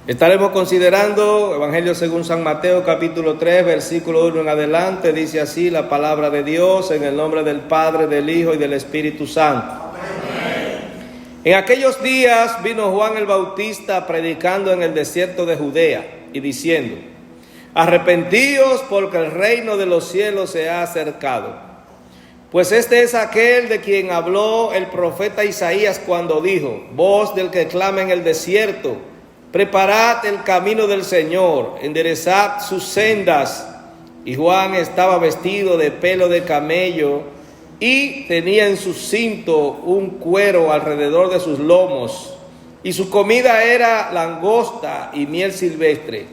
Estaremos considerando Evangelio según San Mateo, capítulo 3, versículo 1 en adelante. Dice así la palabra de Dios, en el nombre del Padre, del Hijo y del Espíritu Santo. Amén. En aquellos días vino Juan el Bautista predicando en el desierto de Judea y diciendo: arrepentíos, porque el reino de los cielos se ha acercado. Pues este es aquel de quien habló el profeta Isaías cuando dijo: voz del que clama en el desierto, preparad el camino del Señor, enderezad sus sendas. Y Juan estaba vestido de pelo de camello y tenía en su cinto un cuero alrededor de sus lomos, y su comida era langosta y miel silvestre.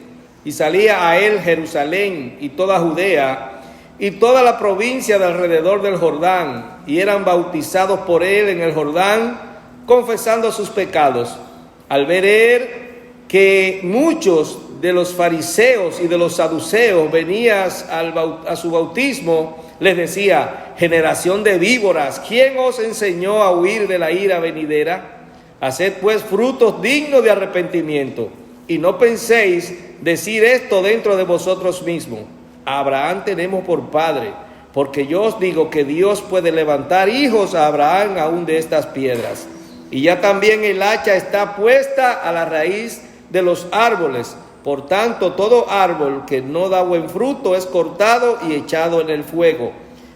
Y salía a él Jerusalén y toda Judea y toda la provincia de alrededor del Jordán, y eran bautizados por él en el Jordán, confesando sus pecados. Al ver él que muchos de los fariseos y de los saduceos venían a su bautismo, les decía: generación de víboras, ¿quién os enseñó a huir de la ira venidera? Haced pues frutos dignos de arrepentimiento, y no penséis decir esto dentro de vosotros mismos: a Abraham tenemos por padre. Porque yo os digo que Dios puede levantar hijos a Abraham aún de estas piedras. Y ya también el hacha está puesta a la raíz de los árboles. Por tanto, todo árbol que no da buen fruto es cortado y echado en el fuego.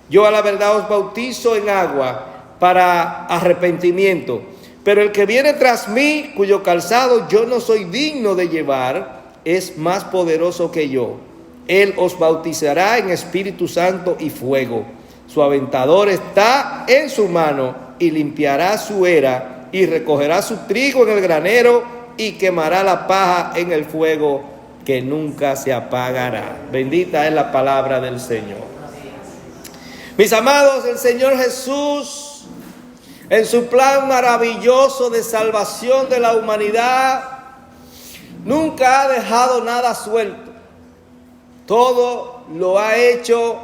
Yo a la verdad os bautizo en agua para arrepentimiento, pero el que viene tras mí, cuyo calzado yo no soy digno de llevar, es más poderoso que yo. Él os bautizará en Espíritu Santo y fuego. Su aventador está en su mano, y limpiará su era, y recogerá su trigo en el granero, y quemará la paja en el fuego que nunca se apagará. Bendita es la palabra del Señor. Mis amados, el Señor Jesús, en su plan maravilloso de salvación de la humanidad, nunca ha dejado nada suelto. Todo lo ha hecho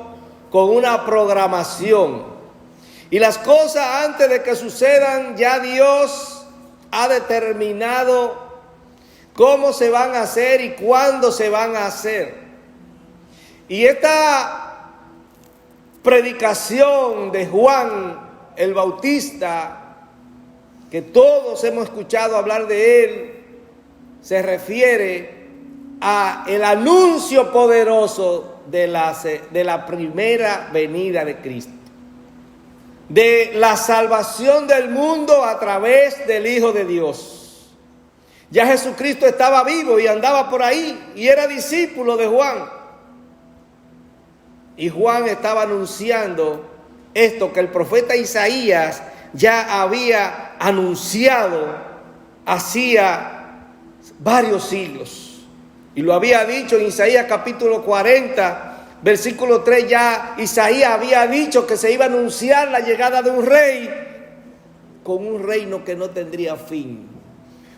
con una programación. Y las cosas, antes de que sucedan, ya Dios ha determinado cómo se van a hacer y cuándo se van a hacer. Y esta predicación de Juan el Bautista, que todos hemos escuchado hablar de él, se refiere a el anuncio poderoso de la primera venida de Cristo, de la salvación del mundo a través del Hijo de Dios. Ya Jesucristo estaba vivo y andaba por ahí y era discípulo de Juan. Y Juan estaba anunciando esto que el profeta Isaías ya había anunciado hacía varios siglos. Y lo había dicho en Isaías capítulo 40, versículo 3, ya Isaías había dicho que se iba a anunciar la llegada de un rey con un reino que no tendría fin.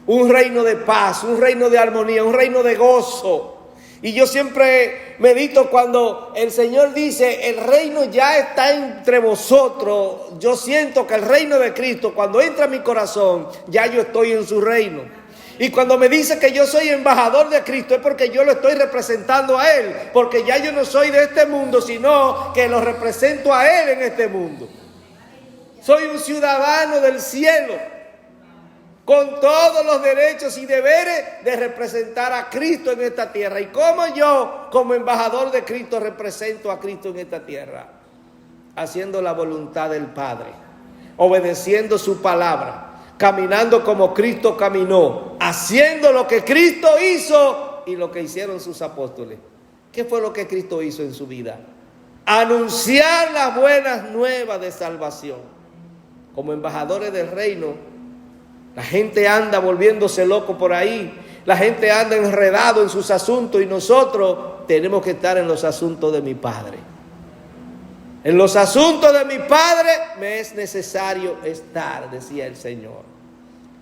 Un reino de paz, un reino de armonía, un reino de gozo. Y yo siempre medito cuando el Señor dice: el reino ya está entre vosotros. Yo siento que el reino de Cristo, cuando entra en mi corazón, ya yo estoy en su reino. Y cuando me dice que yo soy embajador de Cristo, es porque yo lo estoy representando a Él. Porque ya yo no soy de este mundo, sino que lo represento a Él en este mundo. Soy un ciudadano del cielo, con todos los derechos y deberes de representar a Cristo en esta tierra. Y como yo, como embajador de Cristo, represento a Cristo en esta tierra, haciendo la voluntad del Padre, obedeciendo su palabra, caminando como Cristo caminó, haciendo lo que Cristo hizo y lo que hicieron sus apóstoles. ¿Qué fue lo que Cristo hizo en su vida? Anunciar las buenas nuevas de salvación. Como embajadores del reino, la gente anda volviéndose loco por ahí, la gente anda enredado en sus asuntos, y nosotros tenemos que estar en los asuntos de mi Padre. En los asuntos de mi Padre me es necesario estar, decía el Señor.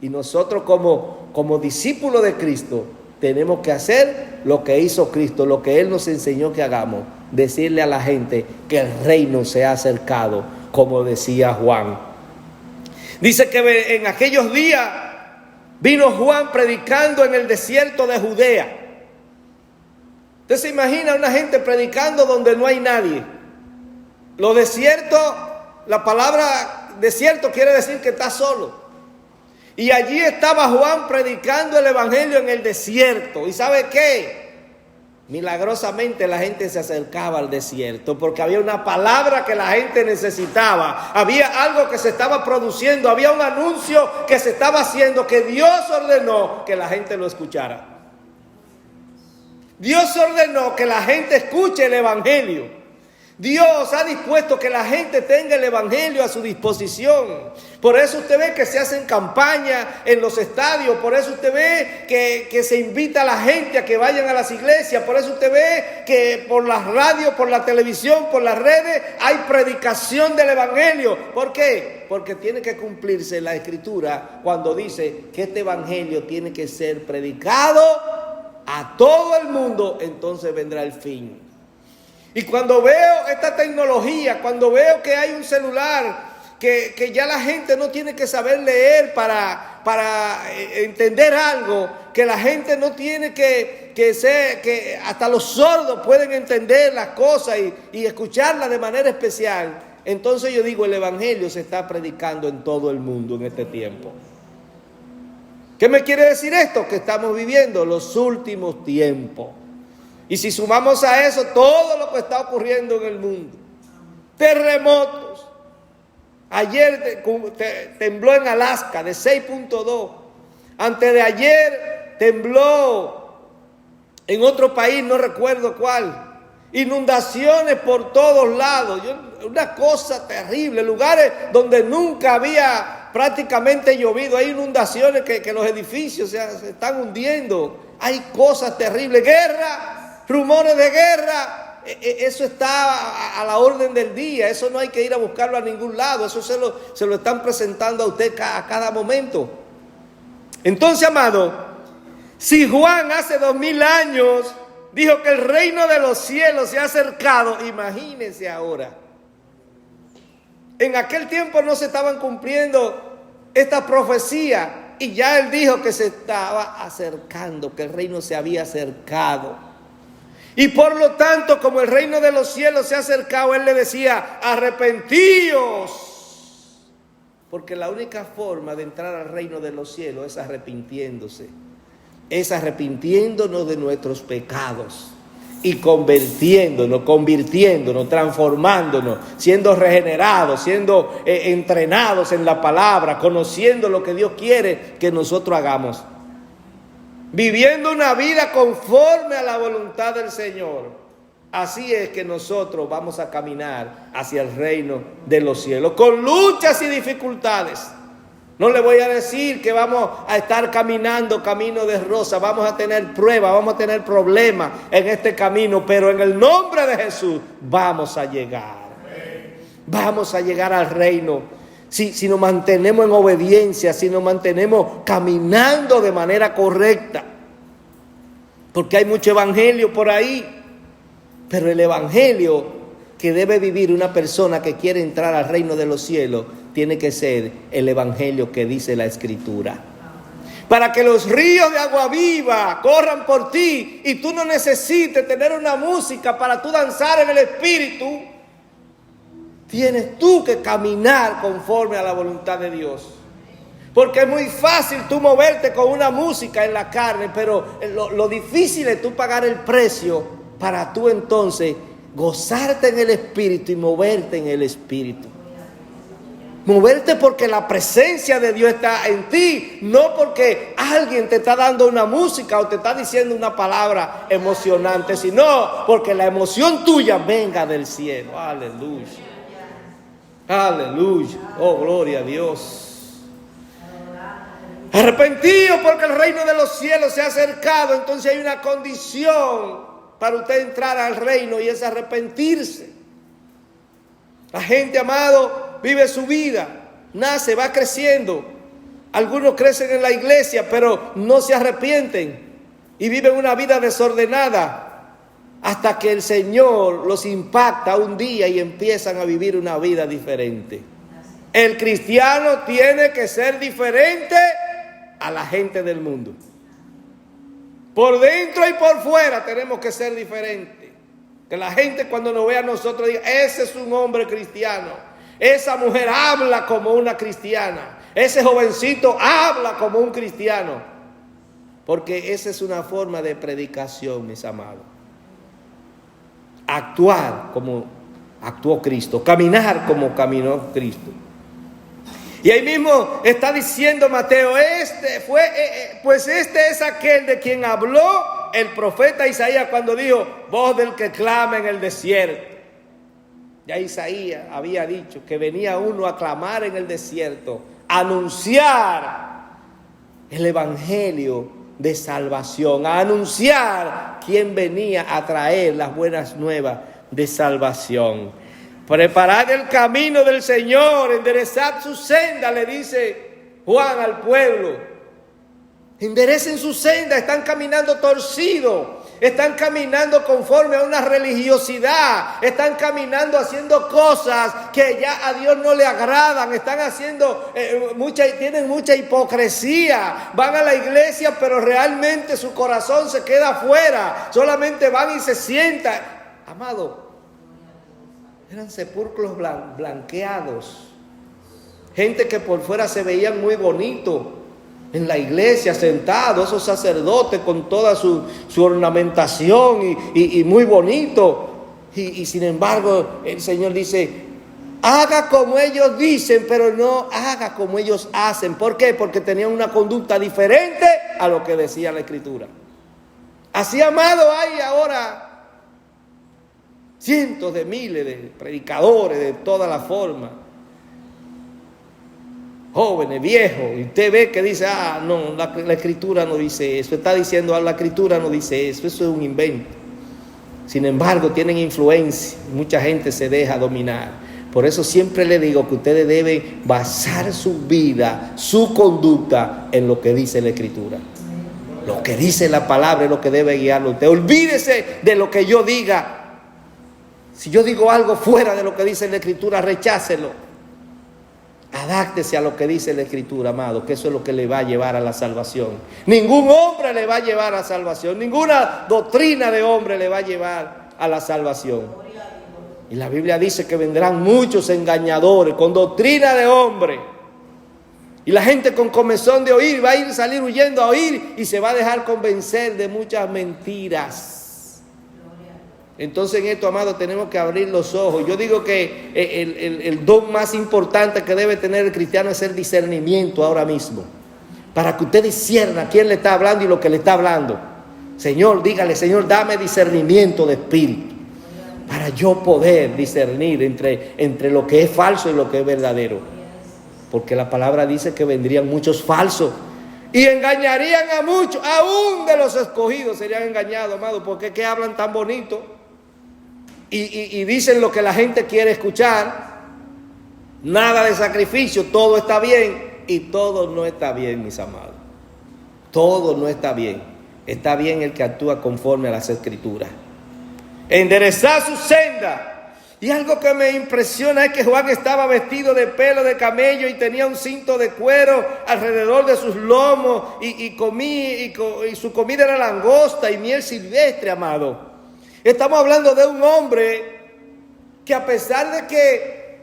Y nosotros como discípulos de Cristo tenemos que hacer lo que hizo Cristo, lo que Él nos enseñó que hagamos. Decirle a la gente que el reino se ha acercado, como decía Juan. Dice que en aquellos días Vino Juan predicando en el desierto de Judea. Usted se imagina una gente predicando donde no hay nadie. Los desiertos, la palabra desierto quiere decir que está solo. Y allí estaba Juan predicando el evangelio en el desierto. ¿Y sabe qué? Milagrosamente la gente se acercaba al desierto porque había una palabra que la gente necesitaba. Había algo que se estaba produciendo, había un anuncio que se estaba haciendo, que Dios ordenó que la gente lo escuchara. Dios ordenó que la gente escuche el evangelio. Dios ha dispuesto que la gente tenga el evangelio a su disposición. Por eso usted ve que se hacen campañas en los estadios. Por eso usted ve que se invita a la gente a que vayan a las iglesias. Por eso usted ve que por las radios, por la televisión, por las redes hay predicación del evangelio. ¿Por qué? Porque tiene que cumplirse la escritura cuando dice que este evangelio tiene que ser predicado a todo el mundo. Entonces vendrá el fin. Y cuando veo esta tecnología, cuando veo que hay un celular, que ya la gente no tiene que saber leer para entender algo, que la gente no tiene que hasta los sordos pueden entender las cosas y escucharlas de manera especial, entonces yo digo, el evangelio se está predicando en todo el mundo en este tiempo. ¿Qué me quiere decir esto? Que estamos viviendo los últimos tiempos. Y si sumamos a eso todo lo que está ocurriendo en el mundo, terremotos. Ayer tembló en Alaska de 6.2. Antes de ayer tembló en otro país, no recuerdo cuál. Inundaciones por todos lados. Una cosa terrible. Lugares donde nunca había prácticamente llovido. Hay inundaciones que los edificios se están hundiendo. Hay cosas terribles. Guerra. Rumores de guerra, eso está a la orden del día, eso no hay que ir a buscarlo a ningún lado, eso se lo están presentando a usted a cada momento. Entonces, amado, si Juan hace 2000 años dijo que el reino de los cielos se ha acercado, imagínense ahora. En aquel tiempo no se estaban cumpliendo esta profecía y ya él dijo que se estaba acercando, que el reino se había acercado. Y por lo tanto, como el reino de los cielos se ha acercado, él le decía, arrepentíos. Porque la única forma de entrar al reino de los cielos es arrepintiéndose. Es arrepintiéndonos de nuestros pecados y convirtiéndonos, transformándonos, siendo regenerados, siendo entrenados en la palabra, conociendo lo que Dios quiere que nosotros hagamos. Viviendo una vida conforme a la voluntad del Señor. Así es que nosotros vamos a caminar hacia el reino de los cielos, con luchas y dificultades. No le voy a decir que vamos a estar caminando camino de rosa, vamos a tener pruebas, vamos a tener problemas en este camino, pero en el nombre de Jesús vamos a llegar. Vamos a llegar al reino. Si nos mantenemos en obediencia, si nos mantenemos caminando de manera correcta. Porque hay mucho evangelio por ahí. Pero el evangelio que debe vivir una persona que quiere entrar al reino de los cielos tiene que ser el evangelio que dice la Escritura. Para que los ríos de agua viva corran por ti y tú no necesites tener una música para tú danzar en el Espíritu. Tienes tú que caminar conforme a la voluntad de Dios. Porque es muy fácil tú moverte con una música en la carne, pero lo difícil es tú pagar el precio para tú entonces gozarte en el Espíritu y moverte en el Espíritu. Moverte porque la presencia de Dios está en ti, no porque alguien te está dando una música o te está diciendo una palabra emocionante, sino porque la emoción tuya venga del cielo. Aleluya. Aleluya, oh gloria a Dios. Arrepentido porque el reino de los cielos se ha acercado. Entonces hay una condición para usted entrar al reino y es arrepentirse. La gente, amado, vive su vida, nace, va creciendo. Algunos crecen en la iglesia pero no se arrepienten y viven una vida desordenada. Hasta que el Señor los impacta un día y empiezan a vivir una vida diferente. El cristiano tiene que ser diferente a la gente del mundo. Por dentro y por fuera tenemos que ser diferentes. Que la gente cuando nos vea a nosotros diga, ese es un hombre cristiano. Esa mujer habla como una cristiana. Ese jovencito habla como un cristiano. Porque esa es una forma de predicación, mis amados. Actuar como actuó Cristo. Caminar como caminó Cristo. Y ahí mismo está diciendo Mateo, pues este es aquel de quien habló el profeta Isaías cuando dijo, voz del que clama en el desierto. Ya Isaías había dicho que venía uno a clamar en el desierto, a anunciar el evangelio de salvación, a anunciar quién venía a traer las buenas nuevas de salvación. Preparad el camino del Señor, enderezad su senda, le dice Juan al pueblo. Enderecen su senda, están caminando torcidos, están caminando conforme a una religiosidad, están caminando haciendo cosas que ya a Dios no le agradan, están haciendo tienen mucha hipocresía, van a la iglesia pero realmente su corazón se queda afuera, solamente van y se sientan. Amado, eran sepulcros blanqueados, gente que por fuera se veían muy bonitos en la iglesia, sentados, esos sacerdotes con toda su ornamentación y muy bonito. Y sin embargo, el Señor dice, haga como ellos dicen, pero no haga como ellos hacen. ¿Por qué? Porque tenían una conducta diferente a lo que decía la Escritura. Así, amado, hay ahora cientos de miles de predicadores de todas las formas. Jóvenes, viejos, y usted ve que dice, no, la Escritura no dice eso, está diciendo, la Escritura no dice eso, eso es un invento. Sin embargo, tienen influencia, mucha gente se deja dominar. Por eso siempre le digo que ustedes deben basar su vida, su conducta en lo que dice la Escritura. Lo que dice la palabra es lo que debe guiarlo usted. Olvídese de lo que yo diga. Si yo digo algo fuera de lo que dice la Escritura, rechácelo. Adáctese a lo que dice la Escritura, amado, que eso es lo que le va a llevar a la salvación. Ningún hombre le va a llevar a la salvación. Ninguna doctrina de hombre le va a llevar a la salvación. Y la Biblia dice que vendrán muchos engañadores con doctrina de hombre. Y la gente con comezón de oír va a salir huyendo a oír y se va a dejar convencer de muchas mentiras. Entonces en esto, amado, tenemos que abrir los ojos. Yo digo que el don más importante que debe tener el cristiano es el discernimiento ahora mismo. Para que usted discierna quién le está hablando y lo que le está hablando. Señor, dígale, Señor, dame discernimiento de espíritu. Para yo poder discernir entre lo que es falso y lo que es verdadero. Porque la palabra dice que vendrían muchos falsos. Y engañarían a muchos, aún de los escogidos serían engañados, amado. Porque es que hablan tan bonito. Y dicen lo que la gente quiere escuchar. Nada de sacrificio, todo está bien. Y todo no está bien, mis amados. Todo no está bien. Está bien el que actúa conforme a las Escrituras. Enderezar su senda. Y algo que me impresiona es que Juan estaba vestido de pelo de camello y tenía un cinto de cuero alrededor de sus lomos y su comida era langosta y miel silvestre, amado. Estamos hablando de un hombre que, a pesar de que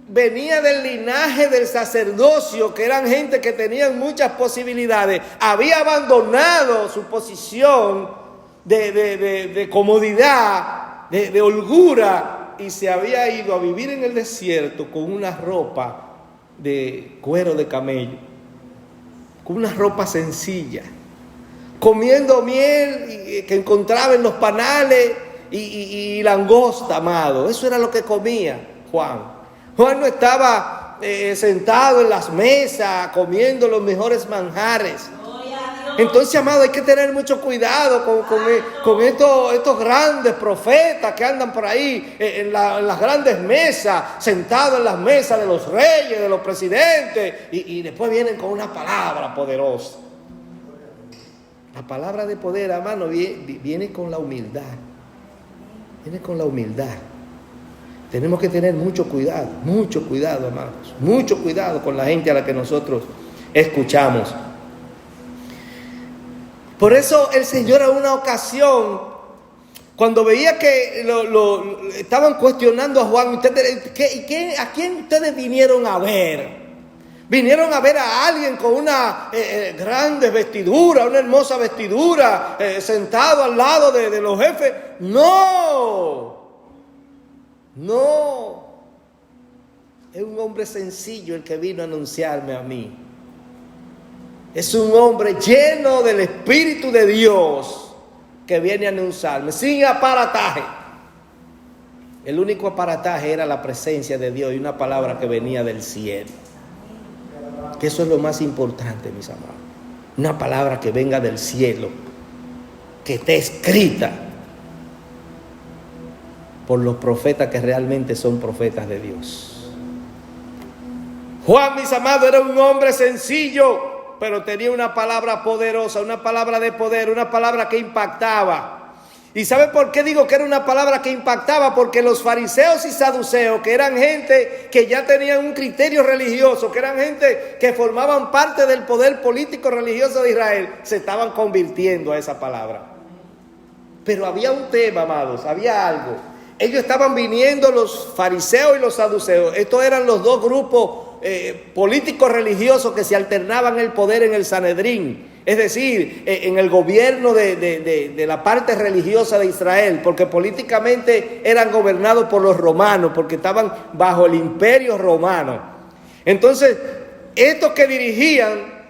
venía del linaje del sacerdocio, que eran gente que tenían muchas posibilidades, había abandonado su posición de comodidad, de holgura, y se había ido a vivir en el desierto con una ropa de cuero de camello, con una ropa sencilla, comiendo miel que encontraba en los panales y langosta, amado. Eso era lo que comía Juan. Juan no estaba sentado en las mesas comiendo los mejores manjares. Entonces, amado, hay que tener mucho cuidado con estos grandes profetas que andan por ahí en las grandes mesas, sentados en las mesas de los reyes, de los presidentes, y después vienen con una palabra poderosa. La palabra de poder, hermano, viene con la humildad. Viene con la humildad. Tenemos que tener mucho cuidado, hermanos. Mucho cuidado con la gente a la que nosotros escuchamos. Por eso el Señor en una ocasión, cuando veía que estaban cuestionando a Juan, ¿a quién ustedes vinieron a ver? ¿Vinieron a ver a alguien con una grande vestidura, una hermosa vestidura, sentado al lado de los jefes? No. Es un hombre sencillo el que vino a anunciarme a mí. Es un hombre lleno del Espíritu de Dios que viene a anunciarme, sin aparataje. El único aparataje era la presencia de Dios y una palabra que venía del cielo. Que eso es lo más importante, mis amados. Una palabra que venga del cielo, que esté escrita por los profetas que realmente son profetas de Dios. Juan, mis amados, era un hombre sencillo, pero tenía una palabra poderosa, una palabra de poder, una palabra que impactaba. ¿Y sabe por qué digo que era una palabra que impactaba? Porque los fariseos y saduceos, que eran gente que ya tenían un criterio religioso, que eran gente que formaban parte del poder político religioso de Israel, se estaban convirtiendo a esa palabra. Pero había un tema, amados, había algo. Ellos estaban viniendo, los fariseos y los saduceos. Estos eran los dos grupos políticos religiosos que se alternaban el poder en el Sanedrín, es decir, en el gobierno de la parte religiosa de Israel, porque políticamente eran gobernados por los romanos, porque estaban bajo el imperio romano. Entonces, estos que dirigían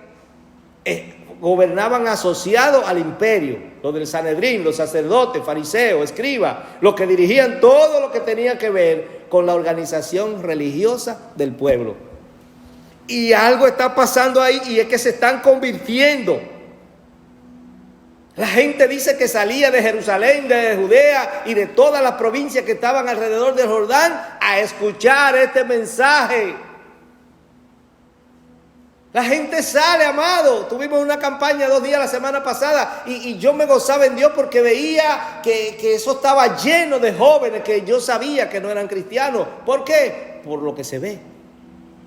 gobernaban asociados al imperio, los del Sanedrín, los sacerdotes, fariseos, escribas, los que dirigían todo lo que tenía que ver con la organización religiosa del pueblo. Y algo está pasando ahí, y es que se están convirtiendo. La gente dice que salía de Jerusalén, de Judea y de todas las provincias que estaban alrededor del Jordán a escuchar este mensaje. La gente sale, amado. Tuvimos una campaña 2 días la semana pasada y yo me gozaba en Dios porque veía que eso estaba lleno de jóvenes que yo sabía que no eran cristianos. ¿Por qué? Por lo que se ve,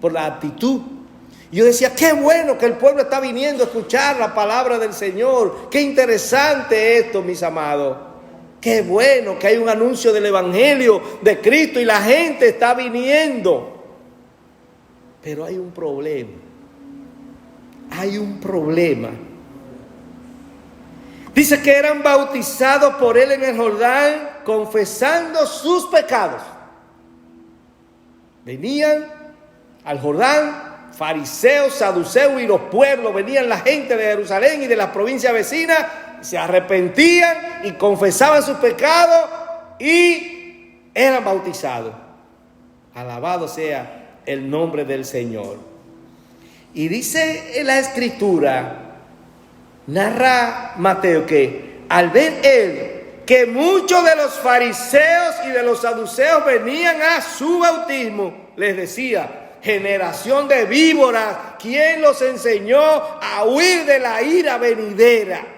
por la actitud. Yo decía, qué bueno que el pueblo está viniendo a escuchar la palabra del Señor. Qué interesante esto, mis amados. Qué bueno que hay un anuncio del Evangelio de Cristo y la gente está viniendo. Pero hay un problema. Hay un problema. Dice que eran bautizados por él en el Jordán, confesando sus pecados. Venían al Jordán fariseos, saduceos y los pueblos, venían la gente de Jerusalén y de las provincias vecinas, se arrepentían y confesaban sus pecados y eran bautizados. Alabado sea el nombre del Señor. Y dice en la Escritura, narra Mateo, que al ver él que muchos de los fariseos y de los saduceos venían a su bautismo, les decía, generación de víboras, ¿quién los enseñó a huir de la ira venidera?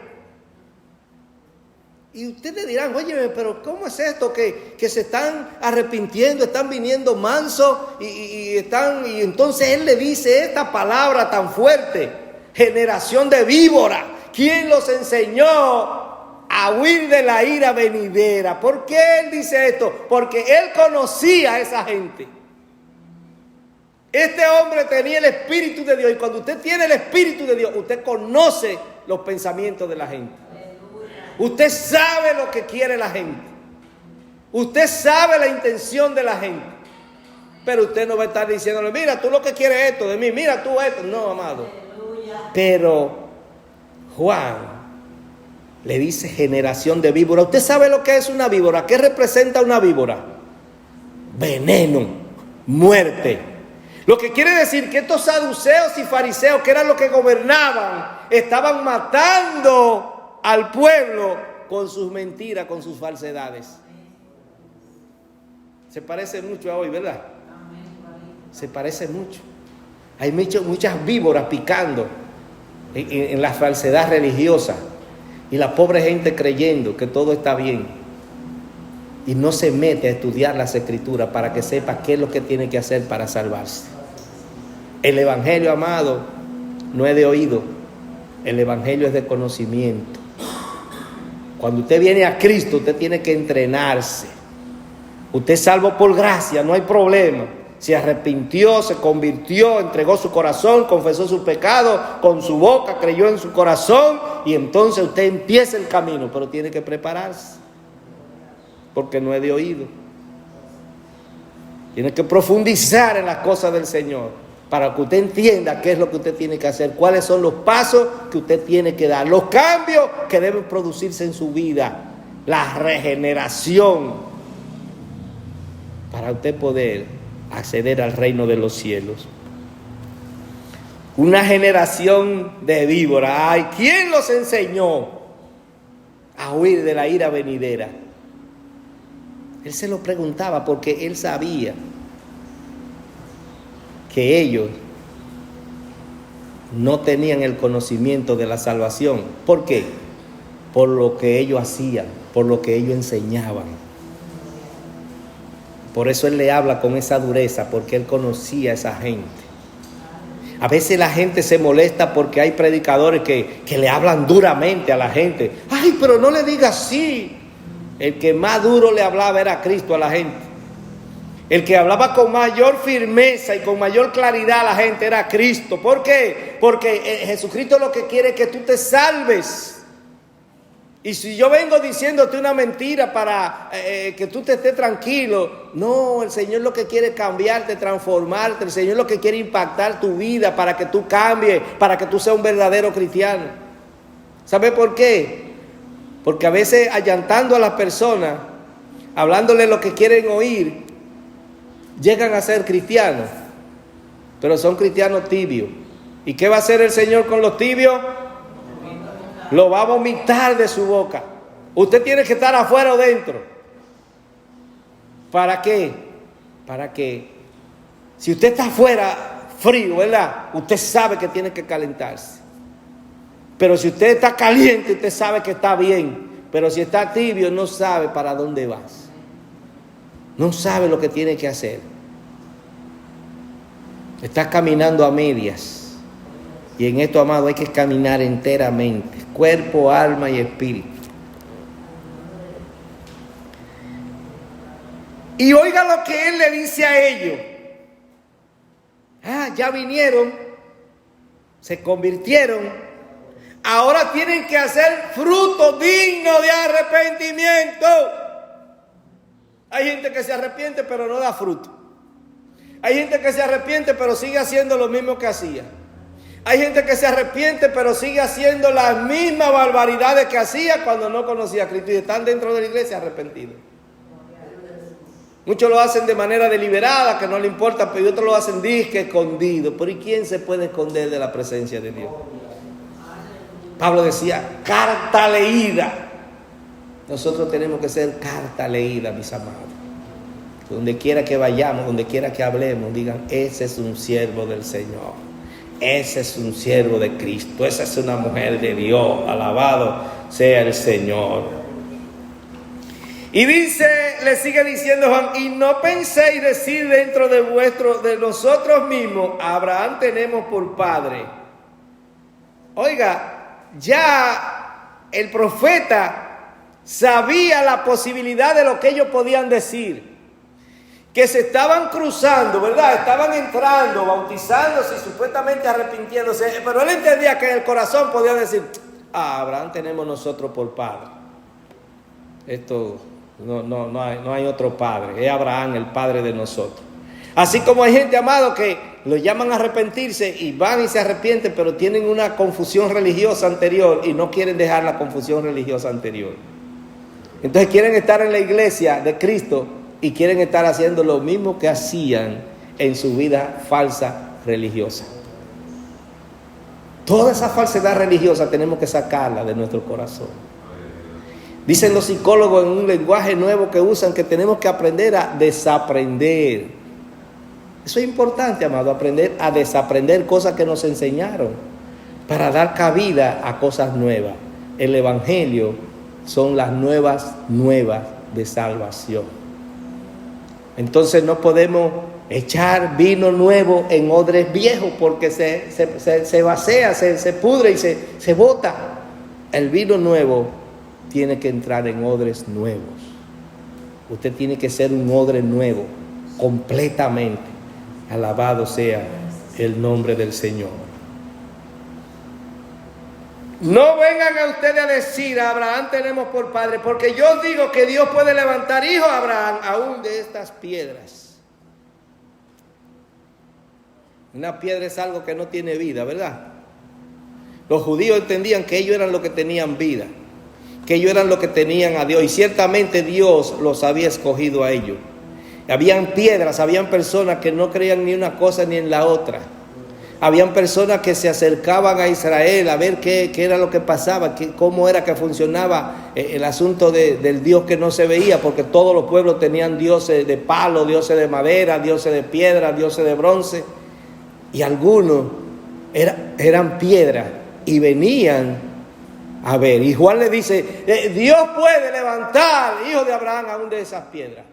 Y ustedes dirán, oye, pero ¿cómo es esto? Que se están arrepintiendo, están viniendo mansos y entonces él le dice esta palabra tan fuerte, generación de víboras, ¿quién los enseñó a huir de la ira venidera? ¿Por qué él dice esto? Porque él conocía a esa gente. Este hombre tenía el Espíritu de Dios, y cuando usted tiene el Espíritu de Dios, usted conoce los pensamientos de la gente. Usted sabe lo que quiere la gente. Usted sabe la intención de la gente. Pero usted no va a estar diciéndole, mira, tú lo que quieres es esto de mí, mira tú esto. No, amado. Pero Juan le dice generación de víbora. ¿Usted sabe lo que es una víbora? ¿Qué representa una víbora? Veneno, muerte. Lo que quiere decir que estos saduceos y fariseos, que eran los que gobernaban, estaban matando al pueblo con sus mentiras, con sus falsedades. Se parece mucho a hoy, ¿verdad? Se parece mucho. Hay muchas víboras picando en la falsedad religiosa, y la pobre gente creyendo que todo está bien y no se mete a estudiar las Escrituras para que sepa qué es lo que tiene que hacer para salvarse. El Evangelio, amado, no es de oído, El evangelio es de conocimiento. Cuando usted viene a Cristo, usted tiene que entrenarse. Usted es salvo por gracia, no hay problema. Se arrepintió, se convirtió, entregó su corazón, confesó su pecado, con su boca creyó en su corazón y entonces usted empieza el camino, pero tiene que prepararse, porque no es de oído. Tiene que profundizar en las cosas del Señor para que usted entienda qué es lo que usted tiene que hacer, cuáles son los pasos que usted tiene que dar, los cambios que deben producirse en su vida, la regeneración, para usted poder acceder al reino de los cielos. Una generación de víboras. Ay, ¿quién los enseñó a huir de la ira venidera? Él se lo preguntaba porque él sabía que ellos no tenían el conocimiento de la salvación. ¿Por qué? Por lo que ellos hacían, por lo que ellos enseñaban. Por eso él le habla con esa dureza, porque él conocía a esa gente. A veces la gente se molesta porque hay predicadores que le hablan duramente a la gente. Ay, pero no le diga así. El que más duro le hablaba era Cristo a la gente. El que hablaba con mayor firmeza y con mayor claridad a la gente era Cristo. ¿Por qué? Porque Jesucristo lo que quiere es que tú te salves. Y si yo vengo diciéndote una mentira para que tú te estés tranquilo, no, el Señor lo que quiere es cambiarte, transformarte. El Señor lo que quiere es impactar tu vida para que tú cambies, para que tú seas un verdadero cristiano. ¿Sabe por qué? Porque a veces allantando a las personas, hablándole lo que quieren oír, llegan a ser cristianos, pero son cristianos tibios. ¿Y qué va a hacer el Señor con los tibios? Lo va a vomitar de su boca. Usted tiene que estar afuera o dentro. ¿Para qué? Para que, si usted está afuera frío, ¿verdad? Usted sabe que tiene que calentarse. Pero si usted está caliente, usted sabe que está bien. Pero si está tibio, no sabe para dónde vas. No sabe lo que tiene que hacer. Está caminando a medias. Y en esto, amado, hay que caminar enteramente. Cuerpo, alma y espíritu. Y oiga lo que él le dice a ellos. Ya vinieron, se convirtieron. Ahora tienen que hacer fruto digno de arrepentimiento. Hay gente que se arrepiente pero no da fruto. Hay gente que se arrepiente pero sigue haciendo lo mismo que hacía. Hay gente que se arrepiente pero sigue haciendo las mismas barbaridades que hacía cuando no conocía a Cristo y están dentro de la iglesia arrepentidos. Muchos lo hacen de manera deliberada, que no le importa, pero otros lo hacen disque escondido. ¿Pero y quién se puede esconder de la presencia de Dios? Pablo decía, carta leída. Nosotros tenemos que ser carta leída, mis amados. Donde quiera que vayamos, donde quiera que hablemos, digan, ese es un siervo del Señor. Ese es un siervo de Cristo. Esa es una mujer de Dios. Alabado sea el Señor. Y dice, le sigue diciendo Juan, y no penséis decir dentro de nosotros mismos, Abraham tenemos por padre. Oiga, ya el profeta sabía la posibilidad de lo que ellos podían decir. Que se estaban cruzando, ¿verdad? Estaban entrando, bautizándose y supuestamente arrepintiéndose. Pero él entendía que en el corazón podía decir, Abraham tenemos nosotros por padre. Esto no hay otro padre. Es Abraham el padre de nosotros. Así como hay gente, amado, que lo llaman a arrepentirse y van y se arrepienten, pero tienen una confusión religiosa anterior y no quieren dejar la confusión religiosa anterior. Entonces quieren estar en la iglesia de Cristo y quieren estar haciendo lo mismo que hacían en su vida falsa religiosa. Toda esa falsedad religiosa tenemos que sacarla de nuestro corazón. Dicen los psicólogos en un lenguaje nuevo que usan que tenemos que aprender a desaprender. Eso es importante, amado, aprender a desaprender cosas que nos enseñaron para dar cabida a cosas nuevas. El evangelio son las nuevas de salvación. Entonces no podemos echar vino nuevo en odres viejos, porque se vacía, se pudre y se bota. El vino nuevo tiene que entrar en odres nuevos. Usted tiene que ser un odre nuevo, completamente. Alabado sea el nombre del Señor. No vengan a ustedes a decir: a Abraham tenemos por padre, porque yo os digo que Dios puede levantar hijos a Abraham aún de estas piedras. Una piedra es algo que no tiene vida, ¿verdad? Los judíos entendían que ellos eran los que tenían vida, que ellos eran los que tenían a Dios, y ciertamente Dios los había escogido a ellos. Habían piedras, habían personas que no creían ni una cosa ni en la otra. Habían personas que se acercaban a Israel a ver qué era lo que pasaba, cómo era que funcionaba el asunto del Dios que no se veía, porque todos los pueblos tenían dioses de palo, dioses de madera, dioses de piedra, dioses de bronce, y algunos eran piedras y venían a ver. Y Juan le dice: Dios puede levantar hijos de Abraham aún de esas piedras.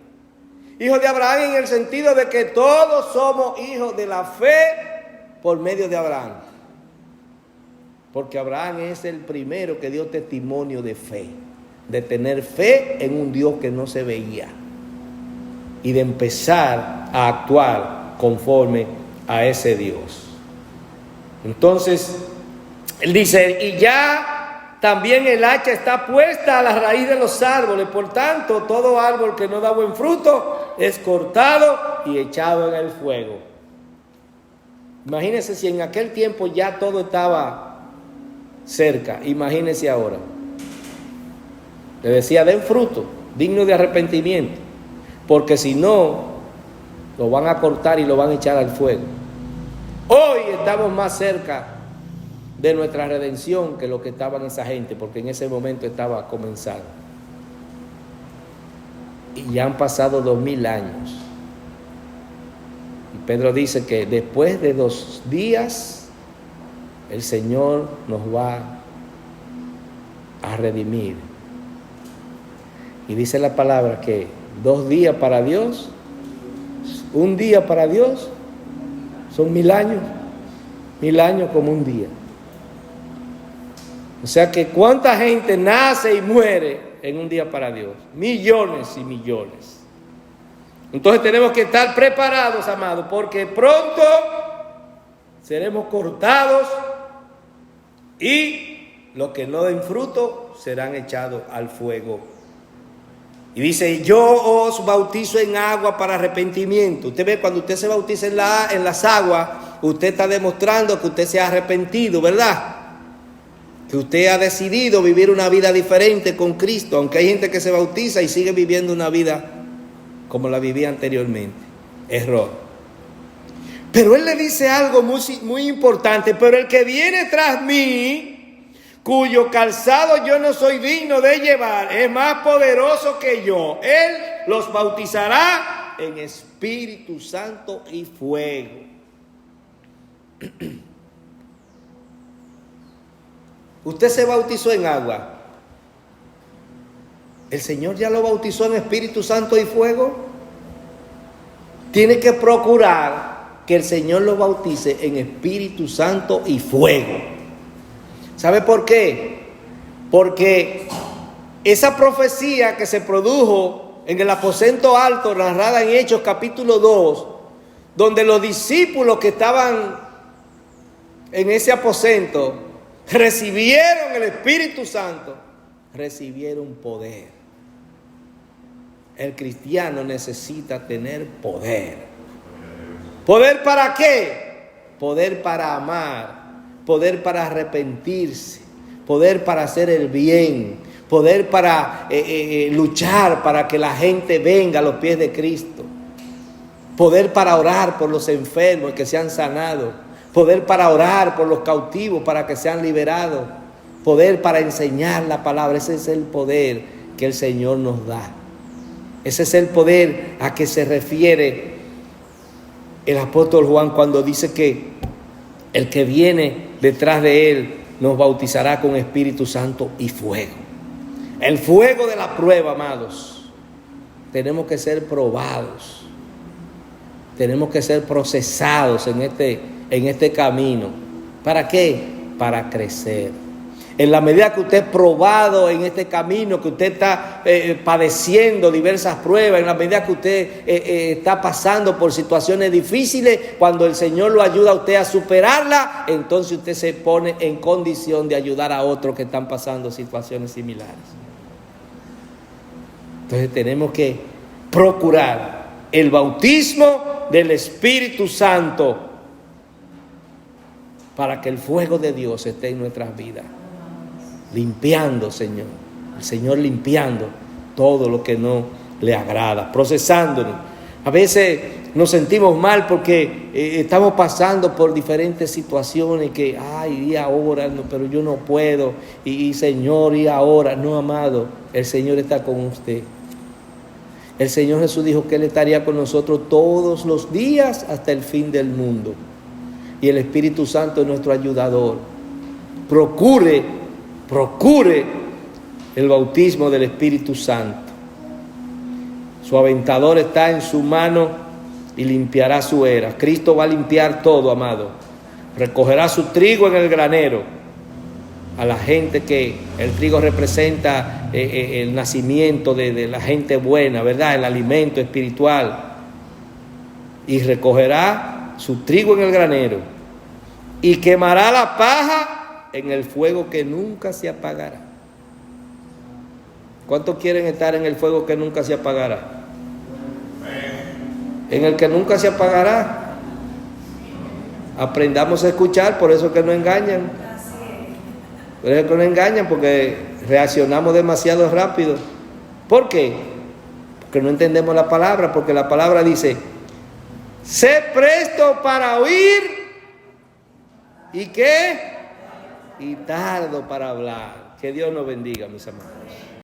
Hijos de Abraham en el sentido de que todos somos hijos de la fe por medio de Abraham. Porque Abraham es el primero que dio testimonio de fe, de tener fe en un Dios que no se veía y de empezar a actuar conforme a ese Dios. Entonces, él dice: y ya también el hacha está puesta a la raíz de los árboles, por tanto, todo árbol que no da buen fruto es cortado y echado en el fuego. Imagínense si en aquel tiempo ya todo estaba cerca, imagínense ahora. Le decía: den fruto digno de arrepentimiento, porque si no, lo van a cortar y lo van a echar al fuego. Hoy estamos más cerca de nuestra redención que lo que estaban esa gente, porque en ese momento estaba comenzando. Y ya han pasado 2000 años. Y Pedro dice que después de 2 días el Señor nos va a redimir. Y dice la palabra que 2 días para Dios, 1 día para Dios, son 1000 años. 1000 años como un día. O sea que cuánta gente nace y muere en un día para Dios. Millones y millones. Entonces tenemos que estar preparados, amados, porque pronto seremos cortados y los que no den fruto serán echados al fuego. Y dice: yo os bautizo en agua para arrepentimiento. Usted ve, cuando usted se bautiza en las aguas, usted está demostrando que usted se ha arrepentido, ¿verdad? Que usted ha decidido vivir una vida diferente con Cristo, aunque hay gente que se bautiza y sigue viviendo una vida como la vivía anteriormente. Error. Pero él le dice algo muy, muy importante: pero el que viene tras mí, cuyo calzado yo no soy digno de llevar, es más poderoso que yo. Él los bautizará en Espíritu Santo y fuego. Usted se bautizó en agua. ¿El Señor ya lo bautizó en Espíritu Santo y fuego? Tiene que procurar que el Señor lo bautice en Espíritu Santo y fuego. ¿Sabe por qué? Porque esa profecía que se produjo en el aposento alto, narrada en Hechos capítulo 2, donde los discípulos que estaban en ese aposento recibieron el Espíritu Santo, recibieron poder. El cristiano necesita tener poder. ¿Poder para qué? Poder para amar, poder para arrepentirse, poder para hacer el bien, poder para luchar para que la gente venga a los pies de Cristo, poder para orar por los enfermos que sean sanados, poder para orar por los cautivos para que sean liberados, poder para enseñar la palabra. Ese es el poder que el Señor nos da. Ese es el poder a que se refiere el apóstol Juan cuando dice que el que viene detrás de él nos bautizará con Espíritu Santo y fuego. El fuego de la prueba, amados. Tenemos que ser probados. tenemos que ser procesados en este camino. ¿Para qué? Para crecer. En la medida que usted es probado en este camino, que usted está padeciendo diversas pruebas, en la medida que usted está pasando por situaciones difíciles, cuando el Señor lo ayuda a usted a superarla, entonces usted se pone en condición de ayudar a otros que están pasando situaciones similares. Entonces tenemos que procurar el bautismo del Espíritu Santo para que el fuego de Dios esté en nuestras vidas. Limpiando, Señor. El Señor limpiando todo lo que no le agrada, procesándonos. A veces nos sentimos mal porque estamos pasando por diferentes situaciones que, ay, y ahora, no, pero yo no puedo, y Señor, y ahora. No, amado, el Señor está con usted. El Señor Jesús dijo que Él estaría con nosotros todos los días hasta el fin del mundo. Y el Espíritu Santo es nuestro ayudador. Procure el bautismo del Espíritu Santo. Su aventador está en su mano y limpiará su era. Cristo va a limpiar todo, amado. Recogerá su trigo en el granero. A la gente que el trigo representa el nacimiento de la gente buena, ¿verdad? El alimento espiritual. Y recogerá su trigo en el granero. Y quemará la paja en el fuego que nunca se apagará. ¿Cuántos quieren estar en el fuego que nunca se apagará? En el que nunca se apagará. Aprendamos a escuchar, por eso que no engañan. Por eso que no engañan, porque reaccionamos demasiado rápido. ¿Por qué? Porque no entendemos la palabra, porque la palabra dice: sé presto para oír. ¿Y qué? Y tardo para hablar. Que Dios nos bendiga, mis amados.